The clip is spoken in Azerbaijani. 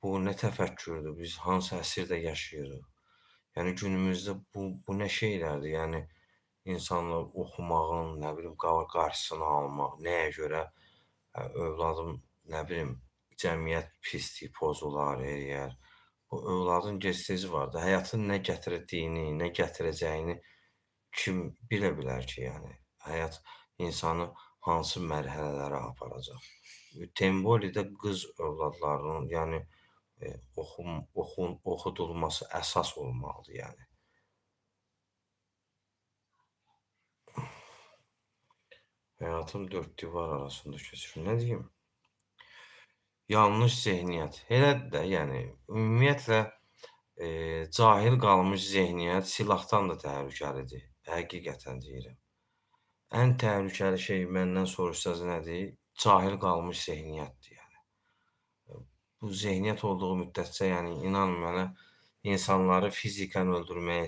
Bu nə təfəkkürdür, biz hansı əsrdə yaşayırıq? Yəni günümüzdə bu nə şeylərdir? Yəni insanlar oxumağın, nə bilim, qarşısını almaq, nəyə görə övladım, nə bilim, cəmiyyət pislik pozular, eləyər. Bu övladın gec-tezi var da, həyatın nə gətirdiyini, nə gətirəcəyini kim bilə bilər ki, yəni? Həyat insanı hansı mərhələlərə aparacaq? Tembolidə qız övladlarının, yəni, oxudulması əsas olmalıdır, yəni. Həyatım dörd divar arasında keçir. Nə deyim? Yanlış zehniyyət. Elədir də, yəni, ümumiyyətlə, cahil qalmış zehniyyət silahdan da təhlükəlidir. Həqiqətən deyirəm. Ən təhlükəli şey məndən soruşsanız nədir? Cahil qalmış zehniyyətdir, yəni. Bu zehniyyət olduğu müddətcə, yəni, inanın mənə, insanları fizikən öldürməyə